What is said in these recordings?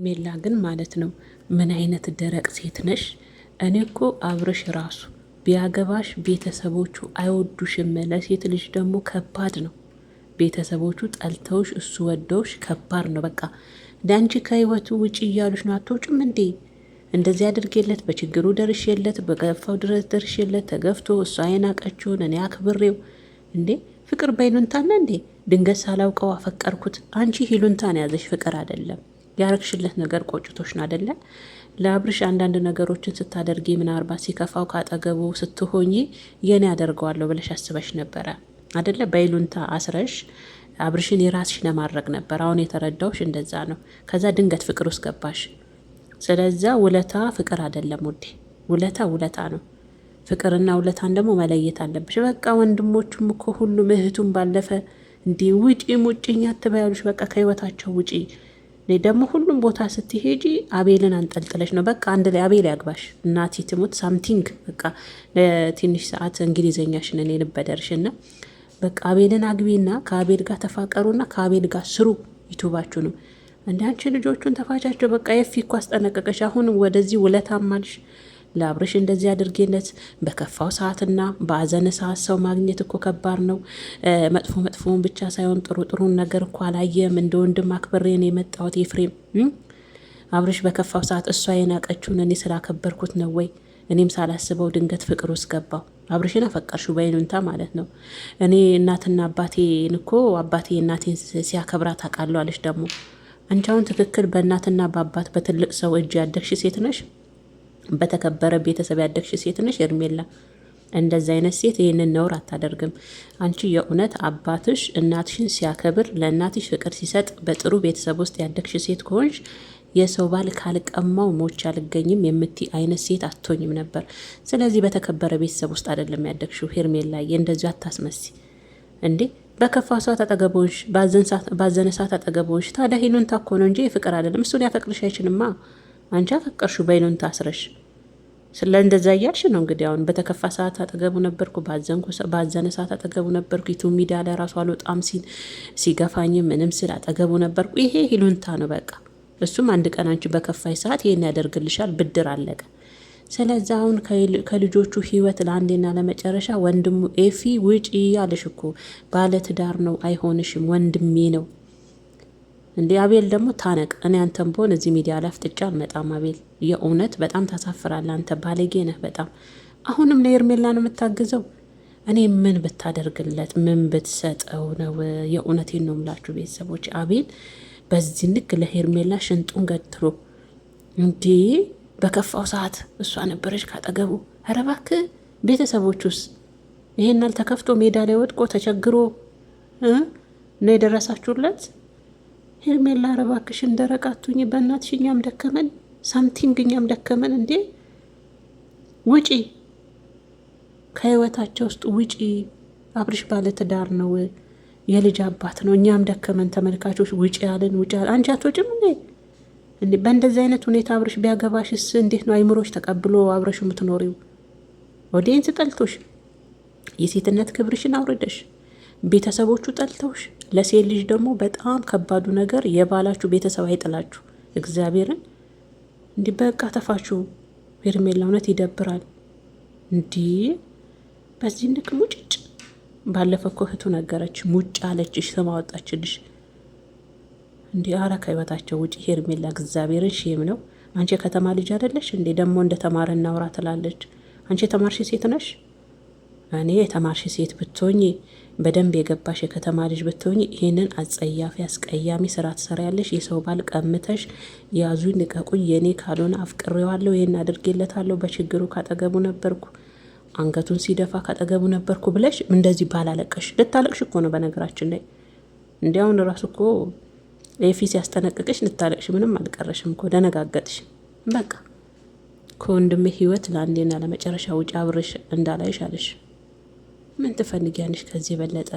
ሜላ ግን ማለት ነው ምን አይነት ደረቅ ሴት ነሽ? እኔ እኮ አብርሽ ራሱ ቢያገባሽ ቤተሰቦቹ አይወዱሽም። ለሴት ልጅ ደግሞ ከባድ ነው። ቤተሰቦቹ ጠልተውሽ እሱ ወደውሽ ከባድ ነው። በቃ ዳንቺ ከህይወቱ ውጪ እያሉሽ ነው። አትወጭም እንዴ? እንደዚህ አድርጌለት በችግሩ ደርሼለት በገፋው ድረስ ደርሼለት ተገፍቶ እሷ የናቀችውን እኔ አክብሬው እንዴ ፍቅር በይሉንታና እንዴ ድንገት ሳላውቀው አፈቀርኩት። አንቺ ሂሉንታን ያዘሽ ፍቅር አይደለም። ያረግሽለት ነገር ቆጭቶሽ ነው አይደለ? ለአብርሽ አንዳንድ ነገሮችን ስታደርጊ ምናልባት ሲከፋው ካጠገቡ ስትሆኚ የኔ ያደርገዋለሁ ብለሽ አስበሽ ነበረ አይደለ? በይሉንታ አስረሽ አብርሽን የራስሽ ለማድረግ ነበር። አሁን የተረዳውሽ እንደዛ ነው። ከዛ ድንገት ፍቅር ውስጥ ገባሽ። ስለዛ ውለታ ፍቅር አይደለም ውዴ፣ ውለታ ነው። ፍቅርና ውለታን ደግሞ መለየት አለብሽ። በቃ ወንድሞቹም እኮ ሁሉም እህቱም ባለፈ እንዲህ ውጪ ሙጭኛ ትበያሉሽ። በቃ ከህይወታቸው ውጪ ደግሞ ሁሉም ቦታ ስትሄጂ አቤልን አንጠልጥለሽ ነው። በቃ አንድ ላይ አቤል ያግባሽ። እናቲ ትሙት ሳምቲንግ በቃ ለትንሽ ሰዓት እንግሊዘኛሽን እኔ ልበደርሽና በቃ አቤልን አግቢና ከአቤል ጋር ተፋቀሩና ከአቤል ጋር ስሩ ዩቱባችሁንም። እንደ አንቺ ልጆቹን ተፋቻቸው። በቃ የፊ እኮ አስጠነቀቀሽ። አሁን ወደዚህ ውለታማልሽ ለአብርሽ እንደዚህ አድርጌለት በከፋው ሰዓትና በአዘነ ሰዓት ሰው ማግኘት እኮ ከባድ ነው። መጥፎውን ብቻ ሳይሆን ጥሩን ነገር እኮ አላየም። እንደ ወንድም አክብሬን የመጣሁት ኤፍሬም። አብርሽ በከፋው ሰዓት እሷ የናቀችውን እኔ ስላከበርኩት ነው ወይ? እኔም ሳላስበው ድንገት ፍቅር ውስጥ ገባው። አብርሽን አፈቀርሽው በይሉንታ ማለት ነው። እኔ እናትና አባቴን እኮ አባቴ እናቴን ሲያከብራት አውቃለሁ አለሽ። ደግሞ አንቺ አሁን ትክክል በእናትና በአባት በትልቅ ሰው እጅ ያደግሽ ሴት ነሽ። በተከበረ ቤተሰብ ያደግሽ ሴት ነሽ ሄርሜላ። እንደዛ አይነት ሴት ይህንን ነውር አታደርግም። አንቺ የእውነት አባትሽ እናትሽን ሲያከብር ለእናትሽ ፍቅር ሲሰጥ በጥሩ ቤተሰብ ውስጥ ያደግሽ ሴት ከሆንሽ የሰው ባል ካልቀማው ሞች አልገኝም የምትይ አይነት ሴት አትሆኝም ነበር። ስለዚህ በተከበረ ቤተሰብ ውስጥ አይደለም ያደግሽው ሄርሜላ። እንደዚሁ አታስመሲ እንዴ። በከፋ ሰዓት አጠገቦሽ፣ ባዘነ ሰዓት አጠገቦሽ። ታዲያ ሂሉንታ እኮ ነው እንጂ ፍቅር አይደለም። እሱ ሊያፈቅርሽ አይችልማ። አንቺ አፈቀርሽው በይሉንታ አስረሽ። ስለ እንደዛ እያልሽ ነው እንግዲህ። አሁን በተከፋ ሰዓት አጠገቡ ነበርኩ፣ ባዘነ ሰዓት አጠገቡ ነበርኩ፣ ዩቱብ ሚዲያ ላይ ራሱ አልወጣም ሲል ሲገፋኝ ምንም ስል አጠገቡ ነበርኩ። ይሄ ሂሉንታ ነው በቃ። እሱም አንድ ቀን አንቺ በከፋይ ሰዓት ይሄን ያደርግልሻል። ብድር አለቀ። ስለዚህ አሁን ከልጆቹ ህይወት ለአንዴና ለመጨረሻ ወንድሙ ኤፊ ውጪ ያለሽ እኮ ባለትዳር ነው፣ አይሆንሽም፣ ወንድሜ ነው እንዴ። አቤል ደግሞ ታነቅ። እኔ አንተም በሆን እዚህ ሚዲያ ላይ አፍጥጫ አልመጣም። አቤል የእውነት በጣም ታሳፍራለህ። አንተ ባለጌ ነህ በጣም። አሁንም ለሄርሜላ ነው የምታግዘው። እኔ ምን ብታደርግለት ምን ብትሰጠው ነው? የእውነቴን ነው የምላችሁ ቤተሰቦች። አቤል በዚህ ልክ ለሄርሜላ ሽንጡን ገትሮ እንዴ በከፋው ሰዓት እሷ ነበረች ካጠገቡ። ኧረ እባክህ ቤተሰቦቹስ ይሄን አልተከፍቶ ሜዳ ላይ ወድቆ ተቸግሮ ነው የደረሳችሁለት? ሄርሜላ ኧረ እባክሽ እንደረቃቱኝ በእናትሽ፣ እኛም ደከመን፣ ሳምቲንግ እኛም ደከመን። እንዴ ውጪ ከህይወታቸው ውስጥ ውጪ። አብርሽ ባለትዳር ነው፣ የልጅ አባት ነው። እኛም ደከመን ተመልካቾች፣ ውጪ ያለን ውጪ ያለን። አንቺ አትወጪም እንዴ? እንዴ በእንደዚህ አይነት ሁኔታ አብርሽ ቢያገባሽስ እንዴት ነው አይምሮሽ ተቀብሎ አብረሽ የምትኖሪው? ኦዲየንስ ጠልቶሽ፣ የሴትነት ክብርሽን አውርደሽ፣ ቤተሰቦቹ ጠልተውሽ። ለሴት ልጅ ደግሞ በጣም ከባዱ ነገር የባላችሁ ቤተሰብ አይጥላችሁ። እግዚአብሔርን እንዲህ በቃ ተፋችሁ። ሄርሜላ እውነት ይደብራል። እንዲህ በዚህ ንቅ ሙጭጭ። ባለፈ እኮ እህቱ ነገረች፣ ሙጭ አለችሽ፣ ስም አወጣችልሽ። እንዲህ አረ ከህይወታቸው ውጭ ሄርሜላ። እግዚአብሔርን ሼም ነው። አንቺ የከተማ ልጅ አይደለሽ እንዴ? ደግሞ እንደ ተማረ እናውራ ትላለች። አንቺ የተማርሽ ሴት ነሽ። እኔ የተማርሽ ሴት ብትሆኚ በደንብ የገባሽ የከተማ ልጅ ብትሆኚ ይሄንን አጸያፊ አስቀያሚ ስራ ትሰሪያለሽ። የሰው ባል ቀምተሽ ያዙኝ ልቀቁኝ፣ የኔ ካልሆነ አፍቅሬዋለሁ፣ ይሄን አድርጌለታለሁ፣ በችግሩ ካጠገቡ ነበርኩ፣ አንገቱን ሲደፋ ካጠገቡ ነበርኩ ብለሽ እንደዚህ ባላለቀሽ። ልታለቅሽ እኮ ነው በነገራችን ላይ። እንዲያውን ራሱ እኮ ኤፊ ሲያስጠነቅቅሽ ልታለቅሽ ምንም አልቀረሽም እኮ፣ ደነጋገጥሽ። በቃ ከወንድሜ ህይወት ለአንዴና ለመጨረሻ ውጭ አብርሽ እንዳላይሽ አለሽ። ምን ትፈልጊያለሽ ከዚህ የበለጠ?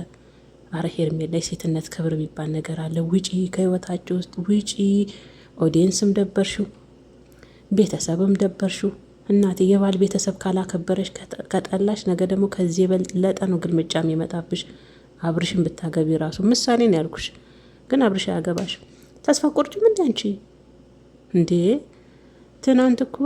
አረ ሄርሜላ የሴትነት ክብር የሚባል ነገር አለ። ውጪ ከህይወታቸው ውስጥ ውጪ። ኦዲየንስም ደበርሽው፣ ቤተሰብም ደበርሽው። እናቴ የባል ቤተሰብ ካላከበረሽ ከጠላሽ ነገ ደግሞ ከዚህ የበለጠ ነው ግልምጫ የሚመጣብሽ። አብርሽን ብታገቢ ራሱ ምሳሌ ነው ያልኩሽ። ግን አብርሽ ያገባሽ ተስፋ ቆርጭ ምን አንቺ እንዴ? ትናንት እኮ